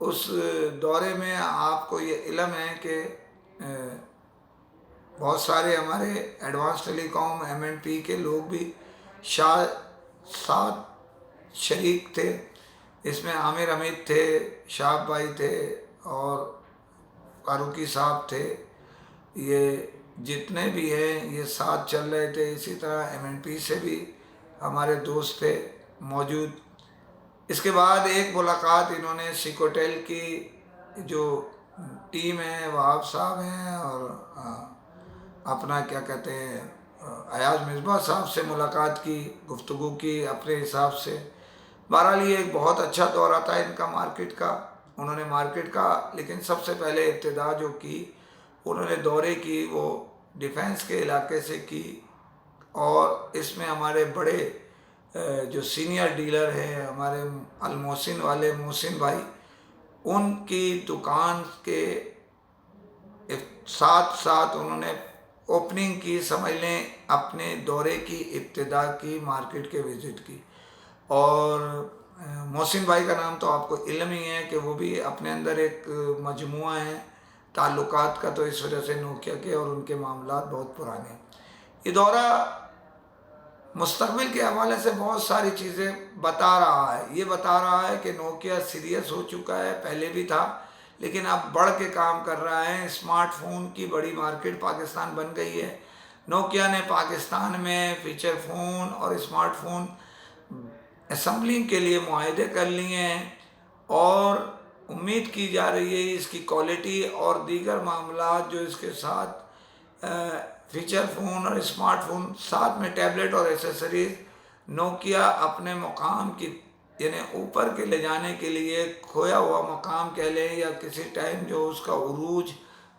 اس دورے میں آپ کو یہ علم ہے کہ بہت سارے ہمارے ایڈوانس ٹیلی کام MNP کے لوگ بھی ساتھ شریک تھے. اس میں عامر حمید تھے، شاہب بھائی تھے اور فاروقی صاحب تھے. یہ جتنے بھی ہیں یہ ساتھ چل رہے تھے. اسی طرح MNP سے بھی ہمارے دوست تھے موجود. اس کے بعد ایک ملاقات انہوں نے سیکوٹیل کی جو ٹیم ہے، وہاب صاحب ہیں اور اپنا کیا کہتے ہیں ایاز مصباح صاحب سے ملاقات کی، گفتگو کی اپنے حساب سے. بہرحال یہ ایک بہت اچھا دورہ تھا ان کا مارکیٹ کا. انہوں نے مارکیٹ کا لیکن سب سے پہلے ابتدا جو کی انہوں نے دورے کی وہ ڈیفینس کے علاقے سے کی. اور اس میں ہمارے بڑے جو سینئر ڈیلر ہیں ہمارے المحسن والے محسن بھائی، ان کی دکان کے ساتھ ساتھ انہوں نے اوپننگ کی، سمجھ لیں اپنے دورے کی ابتدا کی، مارکیٹ کے وزٹ کی. اور محسن بھائی کا نام تو آپ کو علم ہی ہے کہ وہ بھی اپنے اندر ایک مجموعہ ہے تعلقات کا، تو اس وجہ سے نوکیا کے اور ان کے معاملات بہت پرانے ہیں. یہ دورہ مستقبل کے حوالے سے بہت ساری چیزیں بتا رہا ہے. یہ بتا رہا ہے کہ نوکیا سیریس ہو چکا ہے، پہلے بھی تھا لیکن اب بڑھ کے کام کر رہا ہے. اسمارٹ فون کی بڑی مارکیٹ پاکستان بن گئی ہے. نوکیا نے پاکستان میں فیچر فون اور اسمارٹ فون اسمبلنگ کے لیے معاہدے کر لیے ہیں اور امید کی جا رہی ہے اس کی کوالٹی اور دیگر معاملات جو اس کے ساتھ فیچر فون اور اسمارٹ فون ساتھ میں ٹیبلٹ اور ایسیسریز، نوکیا اپنے مقام کی یعنی اوپر کے لے جانے کے لیے کھویا ہوا مقام کہہ لیں یا کسی ٹائم جو اس کا عروج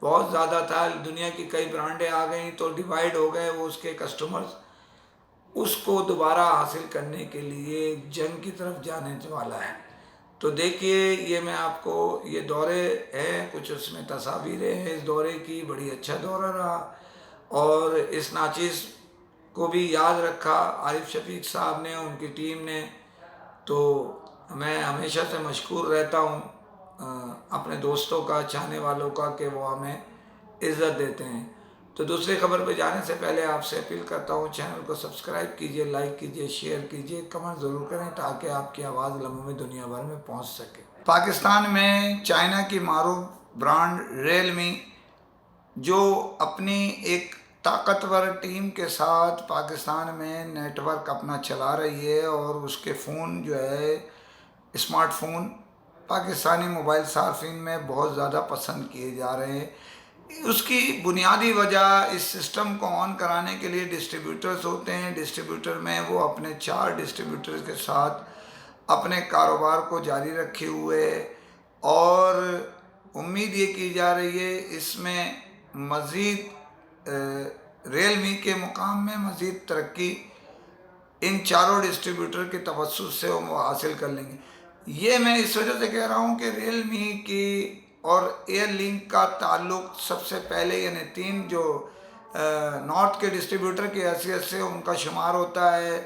بہت زیادہ تھا، دنیا کی کئی برانڈیں آ گئیں تو ڈیوائیڈ ہو گئے وہ اس کے کسٹمرز، اس کو دوبارہ حاصل کرنے کے لیے جنگ کی طرف جانے والا ہے. تو دیکھیے یہ میں آپ کو یہ دورے ہیں، کچھ اس میں تصاویریں ہیں اس دورے کی. بڑی اچھا دورہ رہا اور اس ناچیز کو بھی یاد رکھا عارف شفیق صاحب نے، ان کی ٹیم نے. تو میں ہمیشہ سے مشکور رہتا ہوں اپنے دوستوں کا، چاہنے والوں کا کہ وہ ہمیں عزت دیتے ہیں. تو دوسری خبر پہ جانے سے پہلے آپ سے اپیل کرتا ہوں چینل کو سبسکرائب کیجئے، لائک کیجئے، شیئر کیجئے، کمنٹ ضرور کریں تاکہ آپ کی آواز لمحوں میں دنیا بھر میں پہنچ سکے. پاکستان میں چائنا کی معروف برانڈ ریئلمی جو اپنی ایک طاقتور ٹیم کے ساتھ پاکستان میں نیٹ ورک اپنا چلا رہی ہے اور اس کے فون جو ہے اسمارٹ فون پاکستانی موبائل صارفین میں بہت زیادہ پسند کیے جا رہے ہیں. اس کی بنیادی وجہ اس سسٹم کو آن کرانے کے لیے ڈسٹریبیوٹرز ہوتے ہیں. ڈسٹریبیوٹر میں وہ اپنے 4 ڈسٹریبیوٹرز کے ساتھ اپنے کاروبار کو جاری رکھے ہوئے اور امید یہ کی جا رہی ہے اس میں مزید ریئلمی کے مقام میں مزید ترقی ان 4 ڈسٹریبیوٹر کے توسط سے وہ حاصل کر لیں گے. یہ میں اس وجہ سے کہہ رہا ہوں کہ ریئلمی کی اور ایئر لنک کا تعلق سب سے پہلے یعنی 3 جو نارتھ کے ڈسٹریبیوٹر کی حیثیت سے ان کا شمار ہوتا ہے.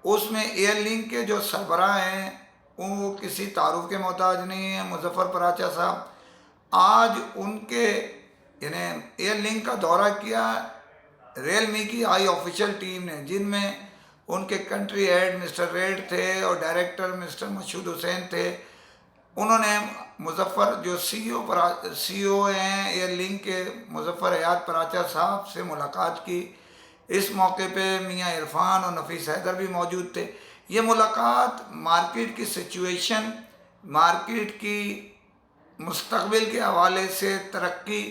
اس میں ایئر لنک کے جو سربراہ ہیں وہ کسی تعارف کے محتاج نہیں ہیں، مظفر پراچا صاحب. آج ان کے یعنی ایئر لنک کا دورہ کیا ریئلمی کی ہائی آفیشل ٹیم نے، جن میں ان کے کنٹری ہیڈ مسٹر ریڈ تھے اور ڈائریکٹر مسٹر مشہود حسین تھے. انہوں نے مظفر جو سی او ہیں ایئر لنک کے مظفر حیات پراچا صاحب سے ملاقات کی. اس موقع پہ میاں عرفان اور نفیس حیدر بھی موجود تھے. یہ ملاقات مارکیٹ کی سچویشن، مارکیٹ کی مستقبل کے حوالے سے ترقی،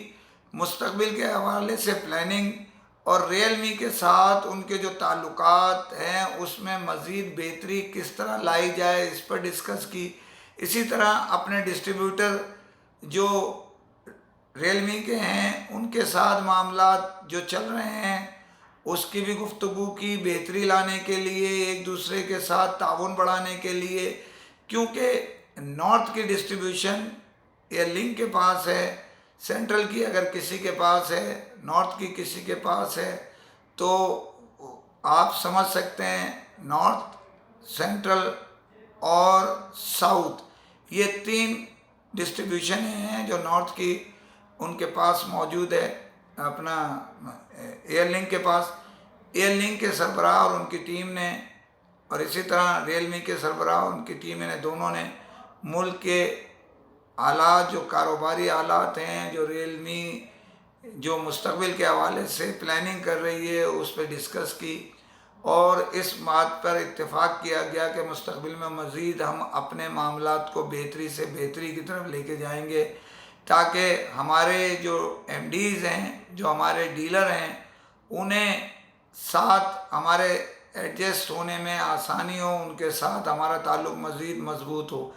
مستقبل کے حوالے سے پلاننگ اور ریئلمی کے ساتھ ان کے جو تعلقات ہیں اس میں مزید بہتری کس طرح لائی جائے اس پر ڈسکس کی. اسی طرح اپنے ڈسٹریبیوٹر جو ریئلمی کے ہیں ان کے ساتھ معاملات جو چل رہے ہیں اس کی بھی گفتگو کی، بہتری لانے کے لیے، ایک دوسرے کے ساتھ تعاون بڑھانے کے لیے. کیونکہ نارتھ کی ڈسٹریبیوشن ایئر لنک کے پاس ہے، سینٹرل کی اگر کسی کے پاس ہے، نارتھ کی کسی کے پاس ہے، تو آپ سمجھ سکتے ہیں نارتھ، سینٹرل اور ساؤتھ یہ 3 ڈسٹریبیوشن ہیں جو نارتھ کی ان کے پاس موجود ہے، اپنا ایئر لنک کے پاس، ایئر لنک کے سربراہ اور ان کی ٹیم نے، اور اسی طرح ریئلمی کے سربراہ اور ان کی ٹیم نے، دونوں نے ملک کے آلات، جو کاروباری آلات ہیں، جو ریئلمی جو مستقبل کے حوالے سے پلاننگ کر رہی ہے، اس پہ ڈسکس کی، اور اس بات پر اتفاق کیا گیا کہ مستقبل میں مزید ہم اپنے معاملات کو بہتری سے بہتری کی طرف لے کے جائیں گے، تاکہ ہمارے جو ایم ڈیز ہیں، جو ہمارے ڈیلر ہیں، انہیں ساتھ ہمارے ایڈجسٹ ہونے میں آسانی ہو، ان کے ساتھ ہمارا تعلق مزید مضبوط ہو۔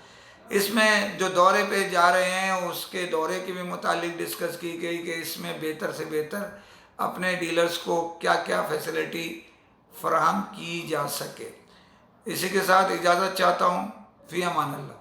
اس میں جو دورے پہ جا رہے ہیں، اس کے دورے کے بھی متعلق ڈسکس کی گئی کہ اس میں بہتر سے بہتر اپنے ڈیلرز کو کیا کیا فیسلٹی فراہم کی جا سکے۔ اسی کے ساتھ اجازت چاہتا ہوں، فی امان اللہ۔